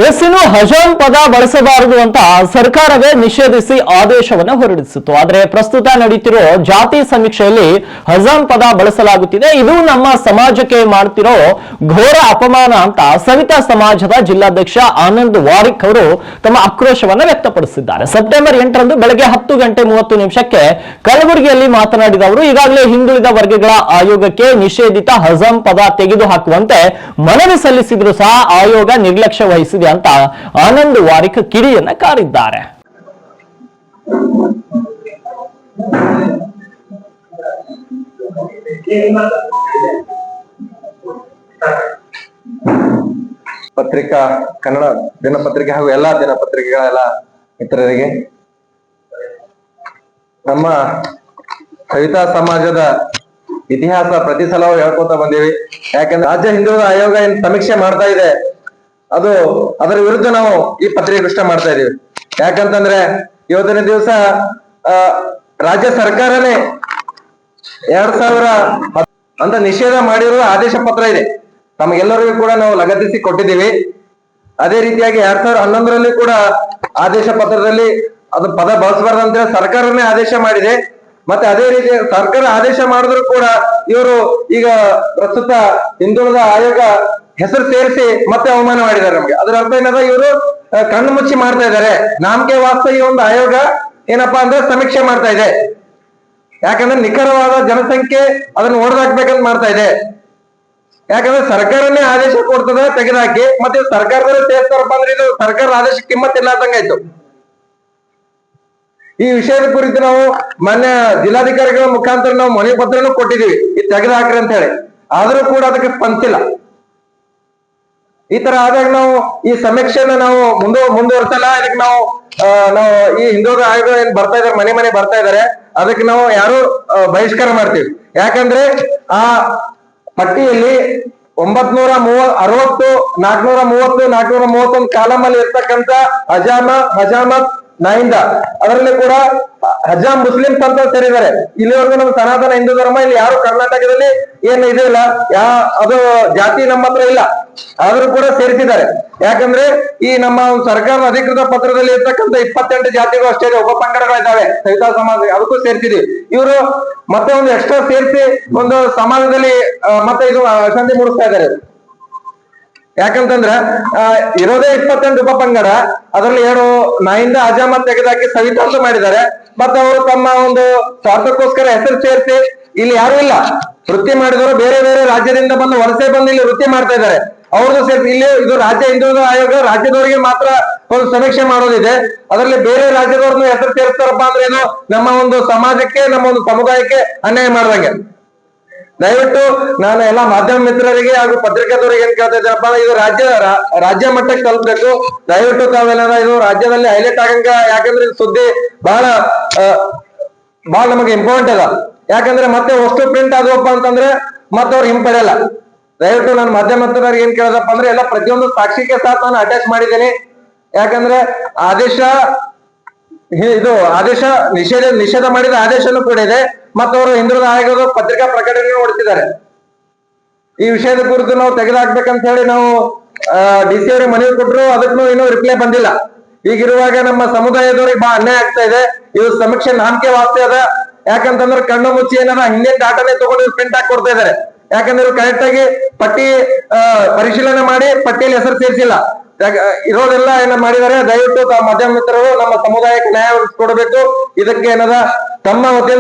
ಇನ್ನು ಹಜಾಂ ಪದ ಬಳಸಬಾರದು ಅಂತ ಸರ್ಕಾರವೇ ನಿಷೇಧಿಸಿ ಆದೇಶವನ್ನು ಹೊರಡಿಸಿತ್ತು. ಆದರೆ ಪ್ರಸ್ತುತ ನಡೀತಿರೋ ಜಾತಿ ಸಮೀಕ್ಷೆಯಲ್ಲಿ ಹಜಾಂ ಪದ ಬಳಸಲಾಗುತ್ತಿದೆ. ಇದು ನಮ್ಮ ಸಮಾಜಕ್ಕೆ ಮಾಡ್ತಿರೋ ಘೋರ ಅಪಮಾನ ಅಂತ ಸವಿತಾ ಸಮಾಜದ ಜಿಲ್ಲಾಧ್ಯಕ್ಷ ಆನಂದ್ ವಾರಿಕ್ ಅವರು ತಮ್ಮ ಆಕ್ರೋಶವನ್ನು ವ್ಯಕ್ತಪಡಿಸಿದ್ದಾರೆ. ಸೆಪ್ಟೆಂಬರ್ 8ರಂದು ಬೆಳಗ್ಗೆ 10:30 ಕಲಬುರಗಿಯಲ್ಲಿ ಮಾತನಾಡಿದ ಅವರು ಈಗಾಗಲೇ ಹಿಂದುಳಿದ ವರ್ಗಗಳ ಆಯೋಗಕ್ಕೆ ನಿಷೇಧಿತ ಹಜಾಂ ಪದ ತೆಗೆದುಹಾಕುವಂತೆ ಮನವಿ ಸಲ್ಲಿಸಿದ್ರು ಸಹ ಆಯೋಗ ನಿರ್ಲಕ್ಷ್ಯ ವಹಿಸಿದೆ ಅಂತ ಆನಂದ್ ವಾರಿಕ್ ಕಿಡಿಯನ್ನ ಕಾರಿದ್ದಾರೆ. ಪತ್ರಿಕಾ ಕನ್ನಡ ದಿನಪತ್ರಿಕೆ ಹಾಗೂ ಎಲ್ಲಾ ದಿನಪತ್ರಿಕೆಗಳ ಮಿತ್ರರಿಗೆ ನಮ್ಮ ಸವಿತಾ ಸಮಾಜದ ಇತಿಹಾಸ ಪ್ರತಿ ಸಲವೂ ಹೇಳ್ಕೊತಾ ಬಂದೀವಿ. ಯಾಕಂದ್ರೆ ರಾಜ್ಯ ಹಿಂದುಳಿದ ಆಯೋಗ ಏನ್ ಸಮೀಕ್ಷೆ ಮಾಡ್ತಾ ಇದೆ ಅದರ ವಿರುದ್ಧ ನಾವು ಈ ಪತ್ರಿಕಾಗೋಷ್ಠಿ ಮಾಡ್ತಾ ಇದೀವಿ. ಯಾಕಂತಂದ್ರೆ ಇವತ್ತಿನ ದಿವಸ ರಾಜ್ಯ ಸರ್ಕಾರನೇ 2010 ಅಂತ ನಿಷೇಧ ಮಾಡಿರುವ ಆದೇಶ ಪತ್ರ ಇದೆ. ತಮಗೆಲ್ಲರಿಗೂ ಕೂಡ ನಾವು ಲಗತ್ತಿಸಿ ಕೊಟ್ಟಿದ್ದೀವಿ. ಅದೇ ರೀತಿಯಾಗಿ 2011ರಲ್ಲಿ ಕೂಡ ಆದೇಶ ಪತ್ರದಲ್ಲಿ ಅದು ಪದ ಬಳಸಬಾರ್ದು ಅಂತ ಸರ್ಕಾರನೇ ಆದೇಶ ಮಾಡಿದೆ. ಮತ್ತೆ ಅದೇ ರೀತಿ ಸರ್ಕಾರ ಆದೇಶ ಮಾಡಿದ್ರು ಕೂಡ ಇವರು ಈಗ ಪ್ರಸ್ತುತ ಹಿಂದುಳಿದ ಆಯೋಗ ಹೆಸರು ಸೇರಿಸಿ ಮತ್ತೆ ಅವಮಾನ ಮಾಡಿದ್ದಾರೆ ನಮ್ಗೆ. ಅದರ ಅರ್ಥ ಏನದ, ಇವರು ಕಣ್ಣು ಮುಚ್ಚಿ ಮಾಡ್ತಾ ಇದ್ದಾರೆ. ನಾಮಕೆ ವಾಸ್ತ ಈ ಒಂದು ಆಯೋಗ ಏನಪ್ಪಾ ಅಂದ್ರೆ ಸಮೀಕ್ಷೆ ಮಾಡ್ತಾ ಇದೆ. ಯಾಕಂದ್ರೆ ನಿಖರವಾದ ಜನಸಂಖ್ಯೆ ಅದನ್ನ ಹೊಡೆದಾಕ್ಬೇಕಂತ ಮಾಡ್ತಾ ಇದೆ. ಯಾಕಂದ್ರೆ ಸರ್ಕಾರನೇ ಆದೇಶ ಕೊಡ್ತದ ತೆಗೆದಾಕಿ ಮತ್ತೆ ಸರ್ಕಾರದಲ್ಲೇ ಸೇರ್ತಾರಪ್ಪ ಅಂದ್ರೆ ಇದು ಸರ್ಕಾರದ ಆದೇಶ ಕಿಮ್ಮತ್ತಿಲ್ಲ ಆಯ್ತು. ಈ ವಿಷಯದ ಕುರಿತು ನಾವು ಮಾನ್ಯ ಜಿಲ್ಲಾಧಿಕಾರಿಗಳ ಮುಖಾಂತರ ನಾವು ಮನವಿ ಪತ್ರನೂ ಕೊಟ್ಟಿದೀವಿ, ಇದು ತೆಗೆದುಹಾಕ್ರಿ ಅಂತ ಹೇಳಿ. ಆದ್ರೂ ಕೂಡ ಅದಕ್ಕೆ ಸ್ಪಂದಿಸಿಲ್ಲ. ಈ ತರ ಆದಾಗ ನಾವು ಈ ಸಮೀಕ್ಷೆನ ನಾವು ಮುಂದುವರ್ಸಲ್ಲ. ಇದಕ್ಕೆ ನಾವು ಈ ಹಿಂದುಳಿದ ಆಯೋಗ ಏನ್ ಬರ್ತಾ ಇದಾರೆ, ಮನೆ ಬರ್ತಾ ಇದಾರೆ, ಅದಕ್ಕೆ ನಾವು ಯಾರು ಬಹಿಷ್ಕಾರ ಮಾಡ್ತೀವಿ. ಯಾಕಂದ್ರೆ ಆ ಪಟ್ಟಿಯಲ್ಲಿ 960, 430, 431 ಕಾಲಮ್ ಅಲ್ಲಿ ಇರ್ತಕ್ಕಂಥ ಹಜಾಮತ್ ನಾಯಿಂದ ಅದರಲ್ಲಿ ಕೂಡ ಹಜಾಮ್ ಮುಸ್ಲಿಮ್ಸ್ ಅಂತ ಸೇರಿದ್ದಾರೆ. ಇಲ್ಲಿವರೆಗೂ ನಮ್ಮ ಸನಾತನ ಹಿಂದೂ ಧರ್ಮ ಇಲ್ಲಿ ಯಾರು ಕರ್ನಾಟಕದಲ್ಲಿ ಏನು ಇದೆ ಇಲ್ಲ, ಅದು ಜಾತಿ ನಮ್ಮ ಹತ್ರ ಇಲ್ಲ, ಆದ್ರೂ ಕೂಡ ಸೇರಿಸಿದ್ದಾರೆ. ಯಾಕಂದ್ರೆ ಈ ನಮ್ಮ ಸರ್ಕಾರದ ಅಧಿಕೃತ ಪತ್ರದಲ್ಲಿ ಇರ್ತಕ್ಕಂಥ 28 ಜಾತಿಗಳು ಅಷ್ಟೇ ಉಪಪಂಗಡಗಳಿದ್ದಾವೆ ಸವಿತಾ ಸಮಾಜ, ಅದಕ್ಕೂ ಸೇರಿಸಿದೀವಿ. ಇವರು ಮತ್ತೆ ಒಂದು ಎಕ್ಸ್ಟ್ರಾ ಸೇರಿಸಿ ಒಂದು ಸಮಾಜದಲ್ಲಿ ಮತ್ತೆ ಇದು ಅಶಾಂತಿ ಮೂಡಿಸ್ತಾ ಇದ್ದಾರೆ. ಯಾಕಂತಂದ್ರ ಇರೋದೇ 28 ಉಪಪಂಗಡ, ಅದರಲ್ಲಿ 7 ನಾಯಿಂದ ಹಜಾಮತ್ ತೆಗೆದಾಕಿ ಸವಿತಾಂಶ ಮಾಡಿದ್ದಾರೆ. ಮತ್ತೆ ಅವರು ತಮ್ಮ ಒಂದು ಸ್ವಾರ್ಥಕ್ಕೋಸ್ಕರ ಹೆಸರು ಸೇರಿಸಿ ಇಲ್ಲಿ ಯಾರು ಇಲ್ಲ, ವೃತ್ತಿ ಮಾಡಿದವರು ಬೇರೆ ಬೇರೆ ರಾಜ್ಯದಿಂದ ಬಂದು ವಲಸೆ ಬಂದು ಇಲ್ಲಿ ವೃತ್ತಿ ಮಾಡ್ತಾ ಇದ್ದಾರೆ. ಅವ್ರದ್ದು ಸೇರಿಸಿ ಇಲ್ಲಿ ಇದು ರಾಜ್ಯ ಹಿಂದುಳಿದ ಆಯೋಗ ರಾಜ್ಯದವರಿಗೆ ಮಾತ್ರ ಒಂದು ಸಮೀಕ್ಷೆ ಮಾಡೋದಿದೆ. ಅದರಲ್ಲಿ ಬೇರೆ ರಾಜ್ಯದವ್ರನ್ನು ಹೆಸರು ಸೇರಿಸ್ತಾರಪ್ಪ ಅಂದ್ರೆ ಏನು ನಮ್ಮ ಒಂದು ಸಮಾಜಕ್ಕೆ, ನಮ್ಮ ಒಂದು ಸಮುದಾಯಕ್ಕೆ ಅನ್ಯಾಯ ಮಾಡ್ದಂಗೆ. ದಯವಿಟ್ಟು ನಾನು ಎಲ್ಲಾ ಮಾಧ್ಯಮ ಮಿತ್ರರಿಗೆ ಹಾಗೂ ಪತ್ರಿಕಾದವರಿಗೆ ಏನ್ ಕೇಳ್ತಾ ಇದ್ದೀನಪ್ಪ, ಇದು ರಾಜ್ಯ ಮಟ್ಟಕ್ಕೆ ತಲುಪಬೇಕು. ದಯವಿಟ್ಟು ತಾವೆಲ್ಲ ಇದು ರಾಜ್ಯದಲ್ಲಿ ಹೈಲೈಟ್ ಆಗಂಗ, ಯಾಕಂದ್ರೆ ಸುದ್ದಿ ಬಹಳ ನಮಗೆ ಇಂಪಾರ್ಟೆಂಟ್ ಅದ. ಯಾಕಂದ್ರೆ ಮತ್ತೆ ವಸ್ತು ಪ್ರಿಂಟ್ ಆದವಪ್ಪ ಅಂತಂದ್ರೆ ಮತ್ತೆ ಅವ್ರು ಹಿಂಪಡೆಯಲ್ಲ. ದಯವಿಟ್ಟು ನಾನು ಮಾಧ್ಯಮ ಮಿತ್ರರಿಗೆ ಏನ್ ಕೇಳೋದಪ್ಪ ಅಂದ್ರೆ ಎಲ್ಲ ಪ್ರತಿಯೊಂದು ಸಾಕ್ಷಿಗೆ ಸಹ ನಾನು ಅಟ್ಯಾಚ್ ಮಾಡಿದ್ದೀನಿ. ಯಾಕಂದ್ರೆ ಆದೇಶ ನಿಷೇಧ ಮಾಡಿದ ಆದೇಶನೂ ಕೂಡ ಇದೆ. ಮತ್ತು ಅವರು ಹಿಂದುಳಿದ ಆಯೋಗದ ಪತ್ರಿಕಾ ಪ್ರಕಟಣೆ ಹೊರಡಿಸಿದ್ದಾರೆ. ಈ ವಿಷಯದ ಕುರಿತು ನಾವು ತೆಗೆದುಹಾಕ್ಬೇಕಂತ ಹೇಳಿ ನಾವು DC ಅವರಿಗೆ ಮನವಿ ಕೊಟ್ಟರು, ಅದಕ್ಕೂ ಇನ್ನೂ ರಿಪ್ಲೈ ಬಂದಿಲ್ಲ. ಈಗಿರುವಾಗ ನಮ್ಮ ಸಮುದಾಯದವ್ರಿಗೆ ಬಹಳ ಅನ್ಯಾಯ ಆಗ್ತಾ ಇದೆ. ಇದು ಸಮೀಕ್ಷೆ ನಾಮಕೆ ವಾಸ್ತೆ ಅದ. ಯಾಕಂತಂದ್ರೆ ಕಣ್ಣು ಮುಚ್ಚಿ ಏನಾರ ಹಿಂದಿನ ಡಾಟಾನೇ ತಗೊಂಡು ಪ್ರಿಂಟ್ ಹಾಕಿ ಕೊಡ್ತಾ ಇದಾರೆ. ಯಾಕಂದ್ರೆ ಇವ್ರು ಕರೆಕ್ಟ್ ಆಗಿ ಪಟ್ಟಿ ಪರಿಶೀಲನೆ ಮಾಡಿ ಪಟ್ಟಿಯಲ್ಲಿ ಹೆಸರು ಸೇರಿಸಿಲ್ಲ. ಇರೋದೆಲ್ಲ ಏನ ಮಾಡಿದ್ದಾರೆ. ದಯವಿಟ್ಟು ಮಾಧ್ಯಮ ಮಿತ್ರರು ನಮ್ಮ ಸಮುದಾಯಕ್ಕೆ ನ್ಯಾಯ ಕೊಡಬೇಕು. ಇದಕ್ಕೆ ಏನದ ತಮ್ಮ ವತಿಯಿಂದ